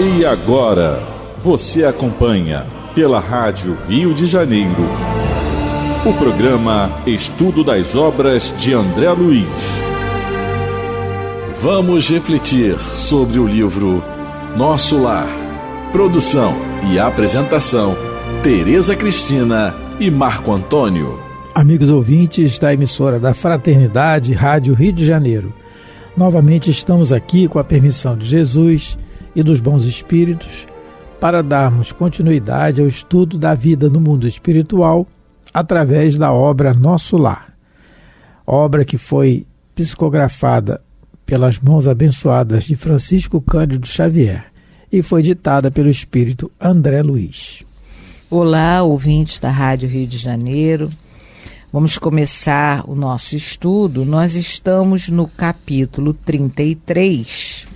E agora, você acompanha pela Rádio Rio de Janeiro o programa Estudo das Obras de André Luiz. Vamos refletir sobre o livro Nosso Lar. Produção e apresentação, Tereza Cristina e Marco Antônio. Amigos ouvintes da emissora da Fraternidade Rádio Rio de Janeiro, novamente estamos aqui com a permissão de Jesus e dos bons espíritos para darmos continuidade ao estudo da vida no mundo espiritual através da obra Nosso Lar, obra que foi psicografada pelas mãos abençoadas de Francisco Cândido Xavier e foi ditada pelo espírito André Luiz. Olá, ouvintes da Rádio Rio de Janeiro. Vamos começar o nosso estudo. Nós estamos no capítulo 33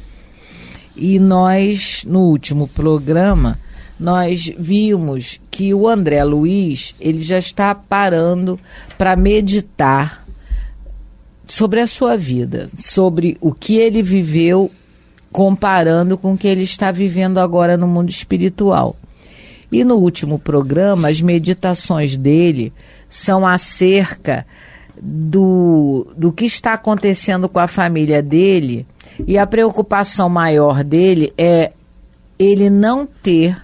e nós, no último programa, nós vimos que o André Luiz, ele já está parando para meditar sobre a sua vida, sobre o que ele viveu, comparando com o que ele está vivendo agora no mundo espiritual. E no último programa, as meditações dele são acerca do que está acontecendo com a família dele, e a preocupação maior dele é ele não ter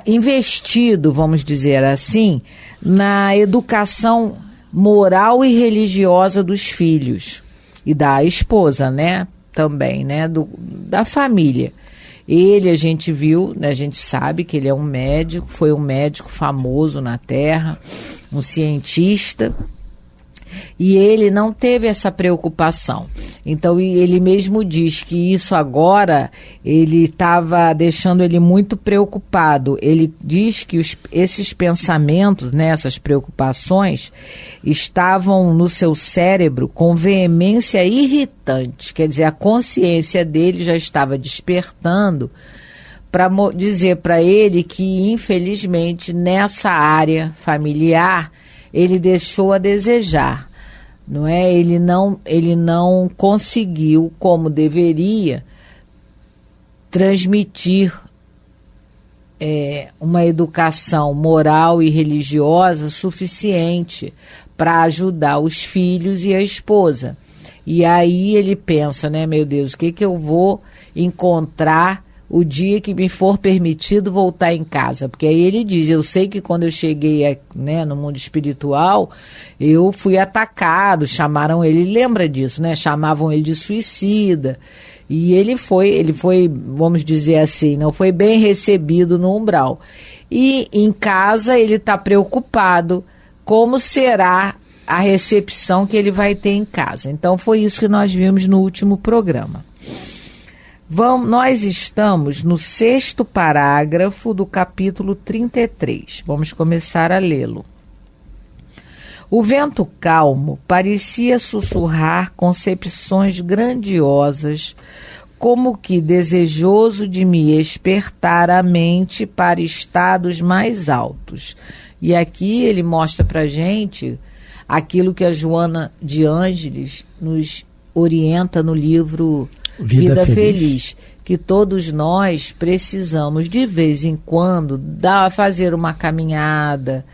investido, vamos dizer assim, na educação moral e religiosa dos filhos e da esposa, né? Também, né? Da família. Ele, a gente viu, né, a gente sabe que ele é um médico, foi um médico famoso na Terra, um cientista, e ele não teve essa preocupação. Então, ele mesmo diz que isso agora, ele estava deixando ele muito preocupado. Ele diz que esses pensamentos, né, essas preocupações, estavam no seu cérebro com veemência irritante. Quer dizer, a consciência dele já estava despertando para dizer para ele que, infelizmente, nessa área familiar, ele deixou a desejar, não é? Ele não conseguiu, como deveria, transmitir uma educação moral e religiosa suficiente para ajudar os filhos e a esposa. E aí ele pensa, né, meu Deus, o que eu vou encontrar o dia que me for permitido voltar em casa? Porque aí ele diz, eu sei que quando eu cheguei, né, no mundo espiritual, eu fui atacado, chamaram ele, lembra disso, né? Chamavam ele de suicida. E ele foi, vamos dizer assim, não foi bem recebido no umbral. E em casa ele está preocupado como será a recepção que ele vai ter em casa. Então foi isso que nós vimos no último programa. Nós estamos no 6º parágrafo do capítulo 33. Vamos começar a lê-lo. O vento calmo parecia sussurrar concepções grandiosas, como que desejoso de me espertar a mente para estados mais altos. E aqui ele mostra para a gente aquilo que a Joana de Ângeles nos orienta no livro Vida Feliz, que todos nós precisamos de vez em quando fazer uma caminhada,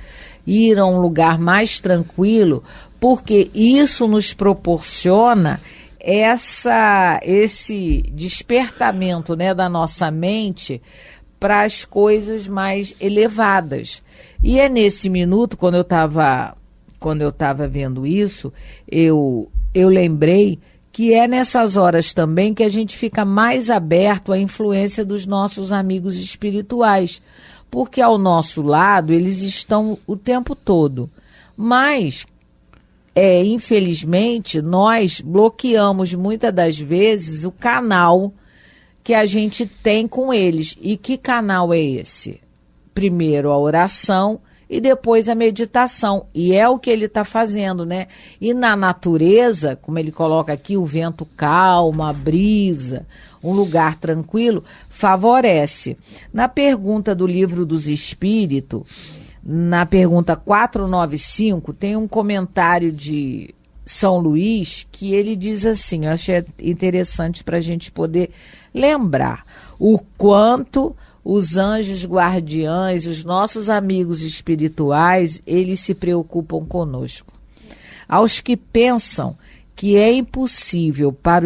ir a um lugar mais tranquilo, porque isso nos proporciona esse despertamento, né, da nossa mente para as coisas mais elevadas. E é nesse minuto, quando eu estava vendo isso, eu lembrei que é nessas horas também que a gente fica mais aberto à influência dos nossos amigos espirituais, porque ao nosso lado eles estão o tempo todo. Mas, infelizmente, nós bloqueamos muitas das vezes o canal que a gente tem com eles. E que canal é esse? Primeiro a oração e depois a meditação. E é o que ele está fazendo, né? E na natureza, como ele coloca aqui, o vento calmo, a brisa, um lugar tranquilo, favorece. Na pergunta do Livro dos Espíritos, na pergunta 495, tem um comentário de São Luís que ele diz assim, eu achei interessante para a gente poder lembrar. o quanto os anjos guardiães, os nossos amigos espirituais, eles se preocupam conosco. Aos que pensam que é impossível para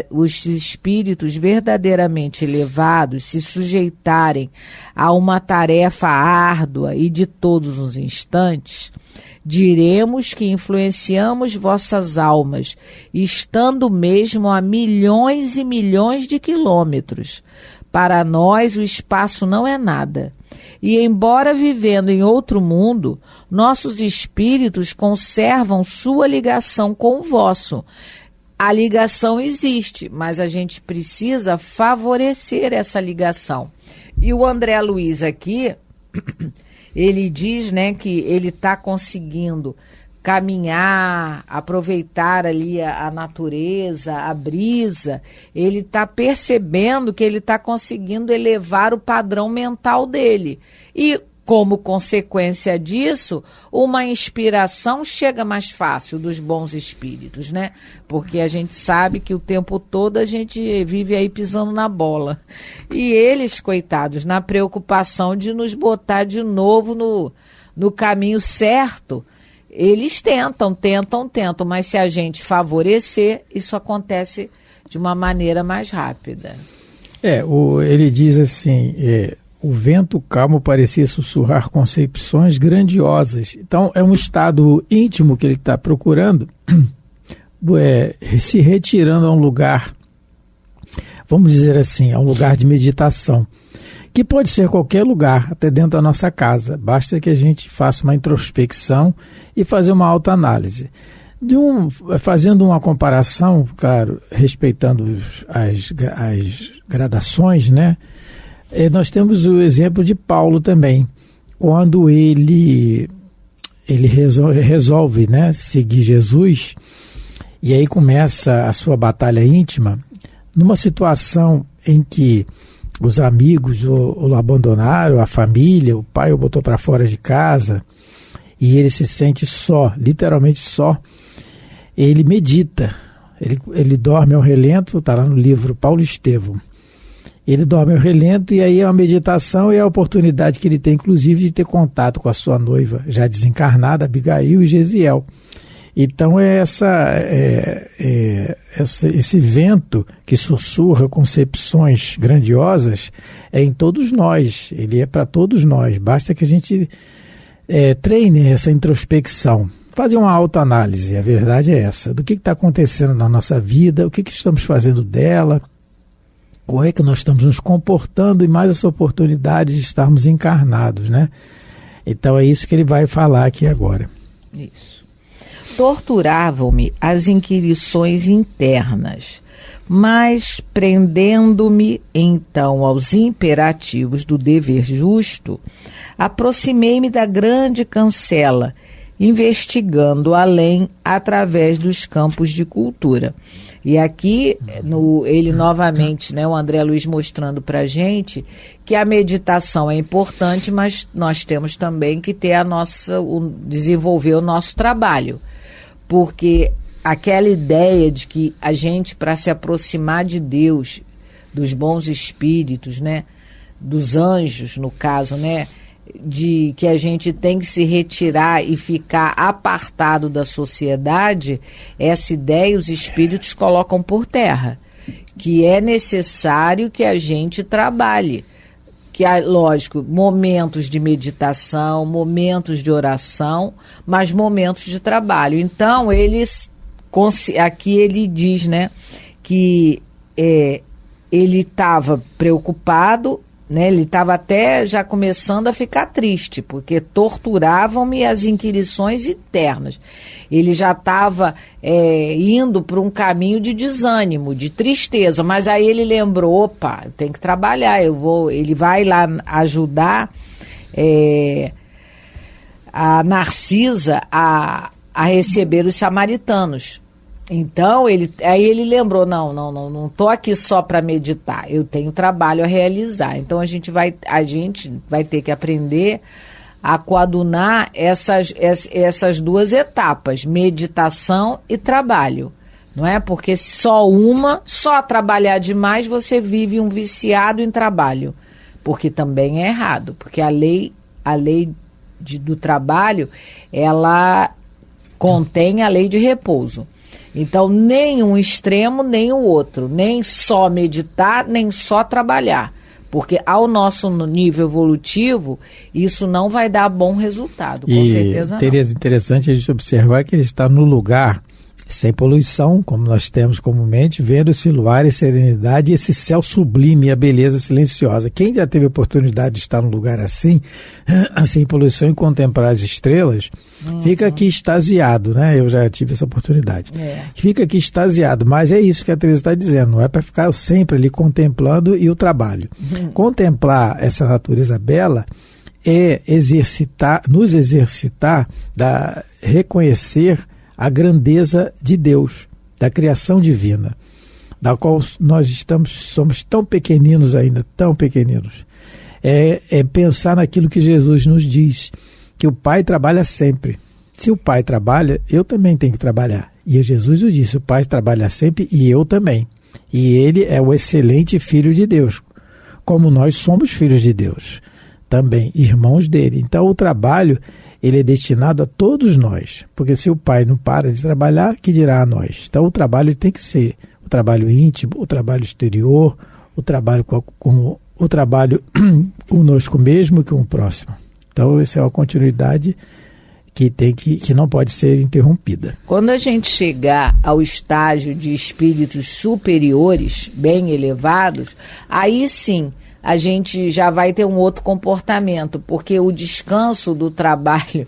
os espíritos verdadeiramente elevados se sujeitarem a uma tarefa árdua e de todos os instantes, diremos que influenciamos vossas almas, estando mesmo a milhões e milhões de quilômetros. Para nós, o espaço não é nada. E, embora vivendo em outro mundo, nossos espíritos conservam sua ligação com o vosso. A ligação existe, mas a gente precisa favorecer essa ligação. E o André Luiz aqui, ele diz, né, que ele está conseguindo caminhar, aproveitar ali a natureza, a brisa. Ele está percebendo que ele está conseguindo elevar o padrão mental dele. E, como consequência disso, uma inspiração chega mais fácil dos bons espíritos, né? Porque a gente sabe que o tempo todo a gente vive aí pisando na bola. E eles, coitados, na preocupação de nos botar de novo no caminho certo, eles tentam, mas se a gente favorecer, isso acontece de uma maneira mais rápida. Ele diz assim, o vento calmo parecia sussurrar concepções grandiosas. Então, é um estado íntimo que ele está procurando, se retirando a um lugar, vamos dizer assim, a um lugar de meditação, que pode ser qualquer lugar, até dentro da nossa casa. Basta que a gente faça uma introspecção e fazer uma autoanálise. Fazendo uma comparação, claro, respeitando as gradações, né? Nós temos o exemplo de Paulo também, quando ele resolve, né, seguir Jesus, e aí começa a sua batalha íntima, numa situação em que os amigos o abandonaram, a família, o pai o botou para fora de casa, e ele se sente só, literalmente só. Ele medita, ele dorme ao relento, está lá no livro Paulo Estevão. Ele dorme ao relento, e aí é uma meditação, e é a oportunidade que ele tem, inclusive, de ter contato com a sua noiva já desencarnada, Abigail e Gesiel. Então esse vento que sussurra concepções grandiosas é em todos nós, ele é para todos nós. Basta que a gente treine essa introspecção, fazer uma autoanálise. A verdade é essa, do que está acontecendo na nossa vida, o que estamos fazendo dela, como é que nós estamos nos comportando, e mais essa oportunidade de estarmos encarnados, né? Então é isso que ele vai falar aqui agora. Isso. Torturavam-me as inquirições internas, mas, prendendo-me então aos imperativos do dever justo, aproximei-me da grande cancela, investigando além através dos campos de cultura. E aqui, ele novamente, né, o André Luiz mostrando para a gente que a meditação é importante, mas nós temos também que ter desenvolver o nosso trabalho. Porque aquela ideia de que a gente, para se aproximar de Deus, dos bons espíritos, né, dos anjos, no caso, né, de que a gente tem que se retirar e ficar apartado da sociedade, essa ideia os espíritos colocam por terra, que é necessário que a gente trabalhe. Que há, lógico, momentos de meditação, momentos de oração, mas momentos de trabalho. Então, aqui ele diz, né, que ele estava preocupado, né, ele estava até já começando a ficar triste, porque torturavam-me as inquirições internas. Ele já estava indo para um caminho de desânimo, de tristeza, mas aí ele lembrou, opa, eu tenho que trabalhar, ele vai lá ajudar a Narcisa a receber os samaritanos. Então, aí ele lembrou, não estou aqui só para meditar, eu tenho trabalho a realizar. Então, a gente vai ter que aprender a coadunar essas duas etapas, meditação e trabalho, não é? Porque só trabalhar demais, você vive um viciado em trabalho, porque também é errado, porque a lei do trabalho, ela contém a lei de repouso. Então, nem um extremo, nem o outro, nem só meditar, nem só trabalhar, porque ao nosso nível evolutivo, isso não vai dar bom resultado, com certeza não. Tereza, interessante a gente observar que ele está no lugar sem poluição, como nós temos comumente, vendo esse luar e serenidade, esse céu sublime e a beleza silenciosa. Quem já teve a oportunidade de estar num lugar assim, sem poluição e contemplar as estrelas, fica aqui extasiado, né? Eu já tive essa oportunidade. Fica aqui extasiado, mas é isso que a Tereza está dizendo, não é para ficar sempre ali contemplando e o trabalho. Contemplar essa natureza bela é nos exercitar, reconhecer a grandeza de Deus, da criação divina, da qual nós somos tão pequeninos ainda, tão pequeninos. É pensar naquilo que Jesus nos diz, que o Pai trabalha sempre. Se o Pai trabalha, eu também tenho que trabalhar. E Jesus o disse, o Pai trabalha sempre e eu também. E ele é o excelente Filho de Deus, como nós somos filhos de Deus, também irmãos dele. Então o trabalho, ele é destinado a todos nós, porque se o Pai não para de trabalhar, que dirá a nós? Então o trabalho tem que ser o trabalho íntimo, o trabalho exterior, o trabalho o trabalho conosco mesmo e com o próximo. Então essa é uma continuidade que não pode ser interrompida. Quando a gente chegar ao estágio de espíritos superiores, bem elevados, aí sim a gente já vai ter um outro comportamento, porque o descanso do trabalho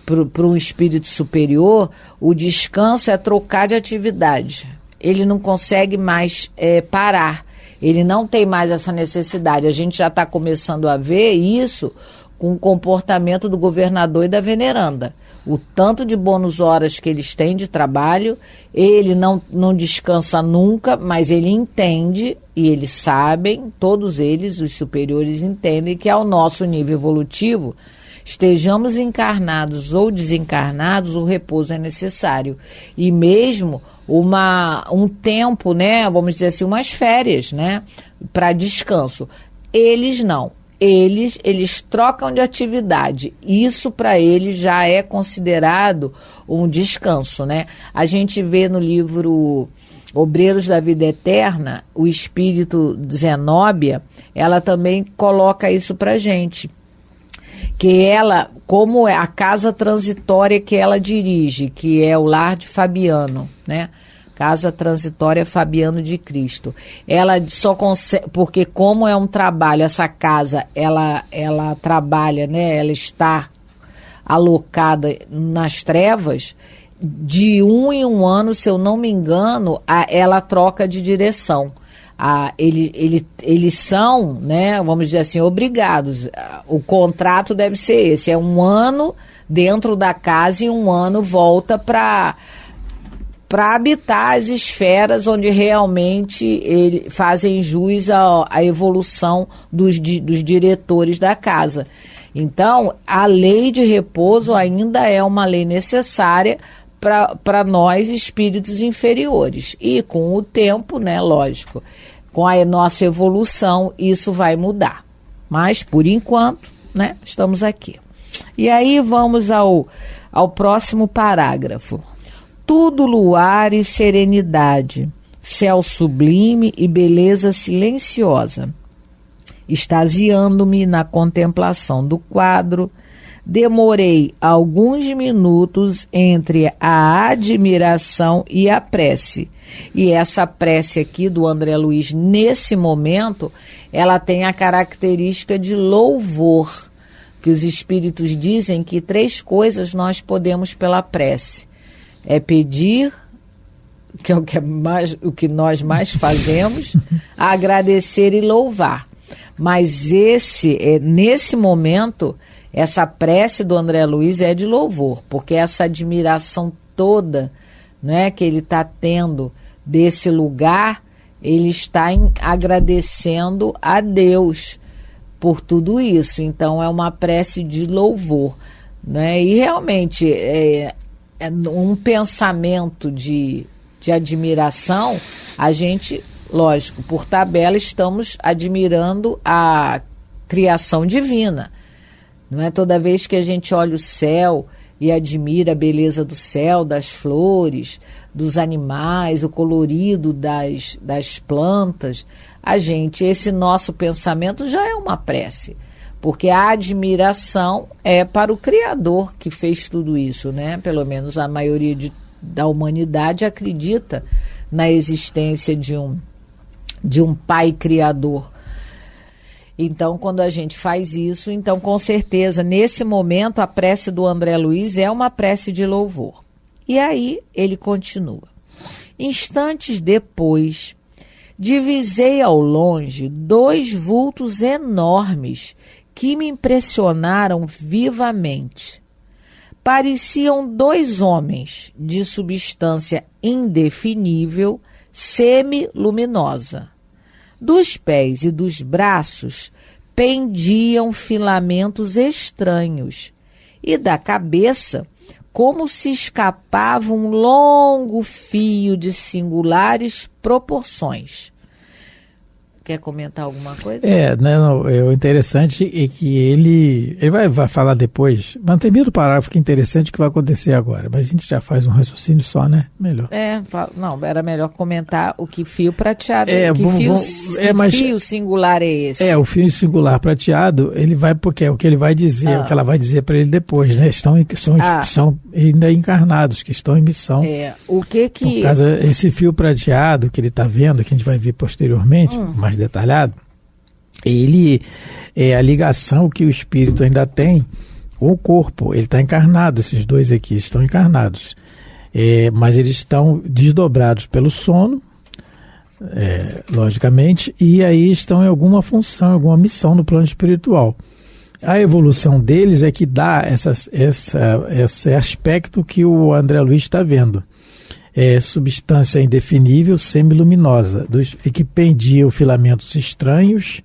para um espírito superior, o descanso é trocar de atividade. Ele não consegue mais parar, ele não tem mais essa necessidade. A gente já está começando a ver isso com o comportamento do governador e da veneranda. O tanto de bônus horas que eles têm de trabalho, ele não descansa nunca, mas ele entende e eles sabem, todos eles, os superiores, entendem que ao nosso nível evolutivo, estejamos encarnados ou desencarnados, o repouso é necessário. E mesmo um tempo, né, vamos dizer assim, umas férias, né, para descanso. Eles não. Eles trocam de atividade. Isso para eles já é considerado um descanso, né? A gente vê no livro Obreiros da Vida Eterna, o espírito Zenóbia, ela também coloca isso para gente. Que ela, como é a casa transitória que ela dirige, que é o lar de Fabiano, né? Casa Transitória Fabiano de Cristo. Ela só consegue, porque como é um trabalho, essa casa, ela trabalha, né? Ela está alocada nas trevas, de 1 em 1 ano, se eu não me engano, ela troca de direção. Eles são, né, vamos dizer assim, obrigados. O contrato deve ser esse, é 1 ano dentro da casa e 1 ano volta para habitar as esferas onde realmente fazem jus à evolução dos diretores da casa. Então, a lei de repouso ainda é uma lei necessária para nós, espíritos inferiores. E com o tempo, né, lógico, com a nossa evolução, isso vai mudar. Mas, por enquanto, né, estamos aqui. E aí vamos ao próximo parágrafo. Tudo luar e serenidade, céu sublime e beleza silenciosa. Extasiando-me na contemplação do quadro, demorei alguns minutos entre a admiração e a prece. E essa prece aqui do André Luiz, nesse momento, ela tem a característica de louvor, que os espíritos dizem que 3 coisas nós podemos pela prece. É pedir, que é o que nós mais fazemos, agradecer e louvar. Mas nesse momento, essa prece do André Luiz é de louvor, porque essa admiração toda, né, que ele está tendo desse lugar, ele está agradecendo a Deus por tudo isso. Então é uma prece de louvor, né? E realmente um pensamento de de admiração, a gente, lógico, por tabela, estamos admirando a criação divina. Não é toda vez que a gente olha o céu e admira a beleza do céu, das flores, dos animais, o colorido das plantas, esse nosso pensamento já é uma prece. Porque a admiração é para o Criador que fez tudo isso, né? Pelo menos a maioria da humanidade acredita na existência de um Pai Criador. Então, quando a gente faz isso, então com certeza, nesse momento, a prece do André Luiz é uma prece de louvor. E aí ele continua. Instantes depois, divisei ao longe 2 vultos enormes que me impressionaram vivamente. Pareciam 2 homens de substância indefinível, semiluminosa. Dos pés e dos braços pendiam filamentos estranhos, e da cabeça, como se escapava um longo fio de singulares proporções. Quer comentar alguma coisa? O interessante é que ele vai falar depois, mas tem medo do parágrafo que é interessante o que vai acontecer agora, mas a gente já faz um raciocínio só, né? Melhor. Era melhor comentar o que fio prateado, fio singular é esse? O fio singular prateado, ele vai, porque é o que ele vai dizer, o que ela vai dizer para ele depois, né? São ainda encarnados, que estão em missão. O que No caso, esse fio prateado que ele está vendo, que a gente vai ver posteriormente, mais detalhado, ele é a ligação que o espírito ainda tem com o corpo. Ele está encarnado, esses 2 aqui estão encarnados, mas eles estão desdobrados pelo sono, logicamente, e aí estão em alguma função, alguma missão no plano espiritual. A evolução deles é que dá esse aspecto que o André Luiz está vendo. Substância indefinível, semiluminosa, e que pendiam filamentos estranhos,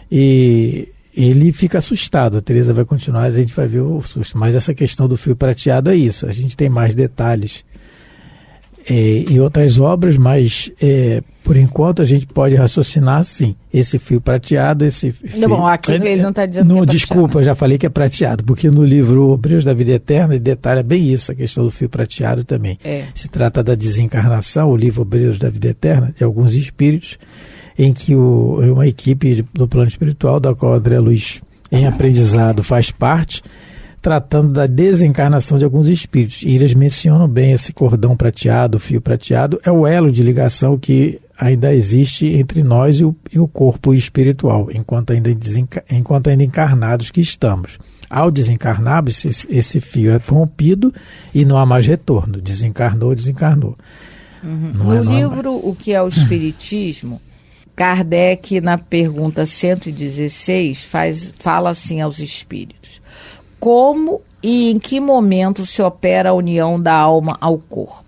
e ele fica assustado. A Teresa vai continuar, a gente vai ver o susto. Mas essa questão do fio prateado é isso. A gente tem mais detalhes em outras obras, mas por enquanto a gente pode raciocinar assim: esse fio prateado, esse fio... Bom, aqui ele não está dizendo que é prateado. Desculpa, eu já falei que é prateado, porque no livro Obreiros da Vida Eterna ele detalha bem isso, a questão do fio prateado também. Se trata da desencarnação, o livro Obreiros da Vida Eterna, de alguns espíritos, em que uma equipe do plano espiritual, da qual o André Luiz, em aprendizado, faz parte, tratando da desencarnação de alguns espíritos. E eles mencionam bem esse cordão prateado, o fio prateado, é o elo de ligação que ainda existe entre nós e o corpo espiritual, enquanto ainda encarnados que estamos. Ao desencarnarmos, esse fio é rompido e não há mais retorno. Desencarnou. No livro O que é o Espiritismo, Kardec, na pergunta 116, fala assim aos espíritos: como e em que momento se opera a união da alma ao corpo?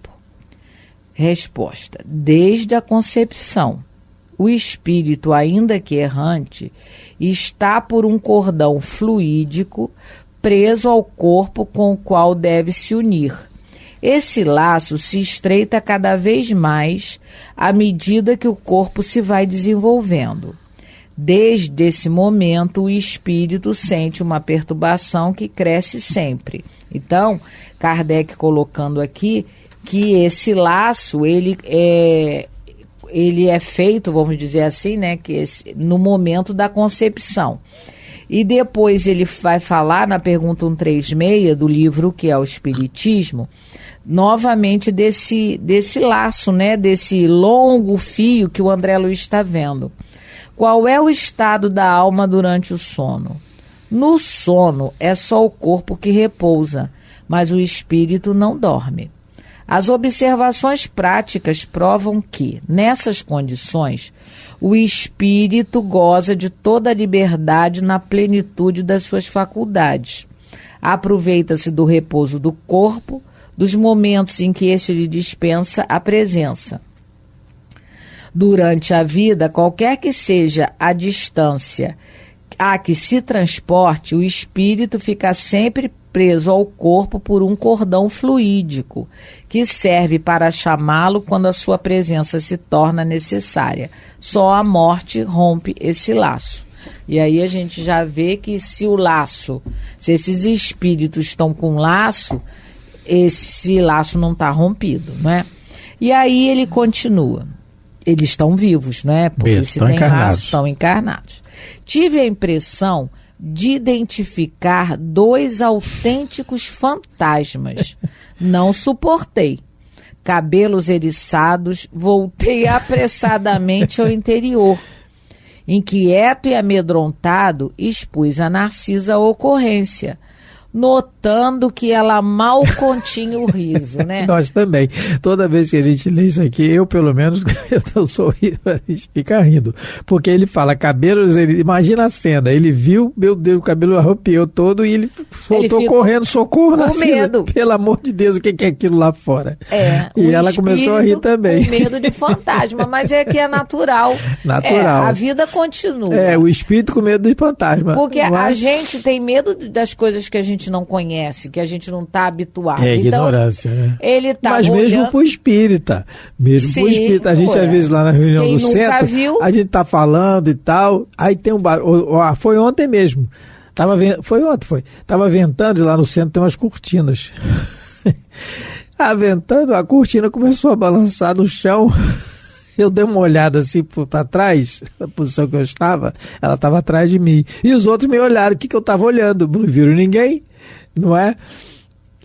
Resposta: desde a concepção. O espírito, ainda que errante, está por um cordão fluídico preso ao corpo com o qual deve se unir. Esse laço se estreita cada vez mais à medida que o corpo se vai desenvolvendo. Desde esse momento, o espírito sente uma perturbação que cresce sempre. Então, Kardec colocando aqui que esse laço, ele é feito, vamos dizer assim, né, no momento da concepção. E depois ele vai falar, na pergunta 136 do livro que é o Espiritismo, novamente desse laço, né, desse longo fio que o André Luiz está vendo. Qual é o estado da alma durante o sono? No sono é só o corpo que repousa, mas o espírito não dorme. As observações práticas provam que, nessas condições, o espírito goza de toda a liberdade na plenitude das suas faculdades. Aproveita-se do repouso do corpo, dos momentos em que este lhe dispensa a presença. Durante a vida, qualquer que seja a distância que se transporte, o espírito fica sempre preso ao corpo por um cordão fluídico, que serve para chamá-lo quando a sua presença se torna necessária. Só a morte rompe esse laço. E aí a gente já vê que se esses espíritos estão com laço, esse laço não está rompido, não é? E aí ele continua. Eles estão vivos, não é? Porque se tem laço, estão encarnados. Tive a impressão de identificar 2 autênticos fantasmas. Não suportei. Cabelos eriçados, voltei apressadamente ao interior. Inquieto e amedrontado, expus a Narcisa a ocorrência, notando que ela mal continha o riso, né? Nós também. Toda vez que a gente lê isso aqui, eu pelo menos, eu sorrio, a gente fica rindo. Porque ele fala, cabelos, imagina a cena, ele viu, meu Deus, o cabelo arrepiou todo e ele voltou correndo, socorro, Narcisa, pelo amor de Deus, o que é aquilo lá fora? E ela começou a rir também. Com medo de fantasma, mas é que é natural. Natural. A vida continua. O espírito com medo de fantasma. Porque a gente tem medo das coisas que a gente não conhece, que a gente não está habituado. Ignorância, né? Ele tá Mas mesmo pro espírita. Pro espírita. A gente, às vezes, lá na reunião do centro, a gente tá falando e tal, aí tem um barulho. Foi ontem mesmo. Tava ventando e lá no centro tem umas cortinas. Ventando, a cortina começou a balançar no chão. Eu dei uma olhada assim para trás, na posição que eu estava, ela estava atrás de mim. E os outros me olharam, o que eu estava olhando? Não viram ninguém, não é?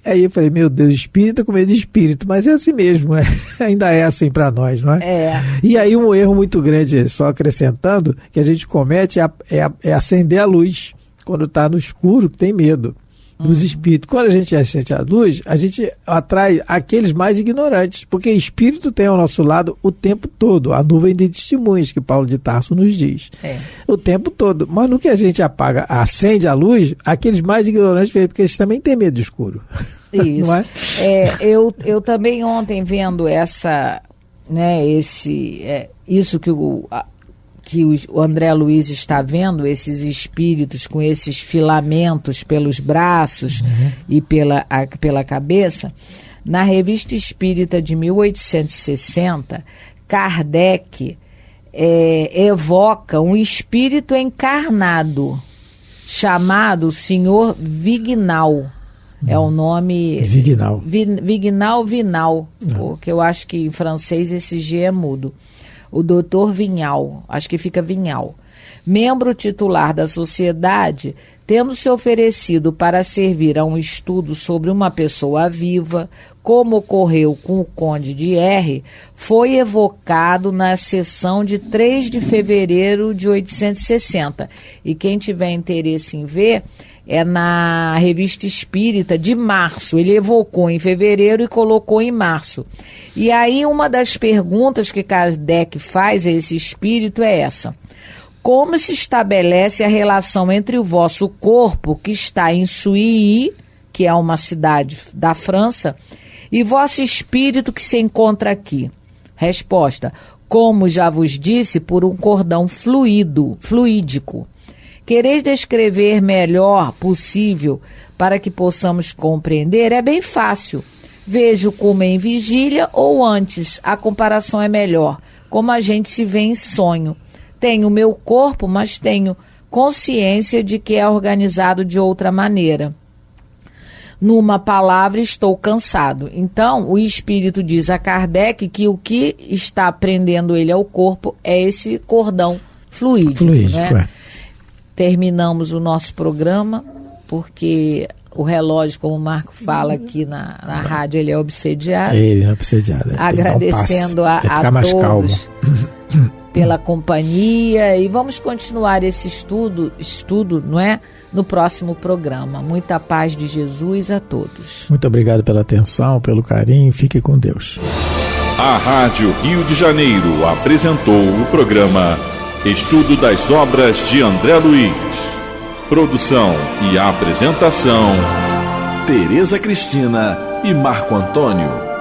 Aí eu falei, meu Deus, espírita com medo de espírito, mas é assim mesmo, ainda é assim para nós, não é? E aí um erro muito grande, só acrescentando, que a gente comete é acender a luz, quando está no escuro, tem medo dos espíritos. Quando a gente acende a luz, a gente atrai aqueles mais ignorantes, porque espírito tem ao nosso lado o tempo todo, a nuvem de testemunhas que Paulo de Tarso nos diz. O tempo todo. Mas no que a gente acende a luz, aqueles mais ignorantes veem, porque eles também têm medo do escuro. Isso. Não é? Eu também ontem vendo isso que o André Luiz está vendo, esses espíritos com esses filamentos pelos braços e pela cabeça. Na Revista Espírita de 1860, Kardec evoca um espírito encarnado chamado Senhor Vignal. É o nome... Vignal. Vignal, porque eu acho que em francês esse G é mudo. O doutor Vignal, acho que fica Vignal, membro titular da sociedade, tendo se oferecido para servir a um estudo sobre uma pessoa viva, como ocorreu com o Conde de R, foi evocado na sessão de 3 de fevereiro de 1860. E quem tiver interesse em ver, é na Revista Espírita de março. Ele evocou em fevereiro e colocou em março. E aí uma das perguntas que Kardec faz a esse espírito é essa: como se estabelece a relação entre o vosso corpo, que está em Suilly, que é uma cidade da França, e vosso espírito que se encontra aqui? Resposta: como já vos disse, por um cordão fluídico. Quereis descrever melhor possível para que possamos compreender? É bem fácil. Vejo como em vigília ou antes, a comparação é melhor, como a gente se vê em sonho. Tenho o meu corpo, mas tenho consciência de que é organizado de outra maneira. Numa palavra, estou cansado. Então, o espírito diz a Kardec que o que está prendendo ele ao corpo é esse cordão fluídico, né? Terminamos o nosso programa, porque o relógio, como o Marco fala aqui na rádio, ele é obsediado. Ele é obsediado. Agradecendo a todos pela companhia, e vamos continuar esse estudo, não é? No próximo programa. Muita paz de Jesus a todos. Muito obrigado pela atenção, pelo carinho. Fique com Deus. A Rádio Rio de Janeiro apresentou o programa Estudo das Obras de André Luiz. Produção e apresentação, Tereza Cristina e Marco Antônio.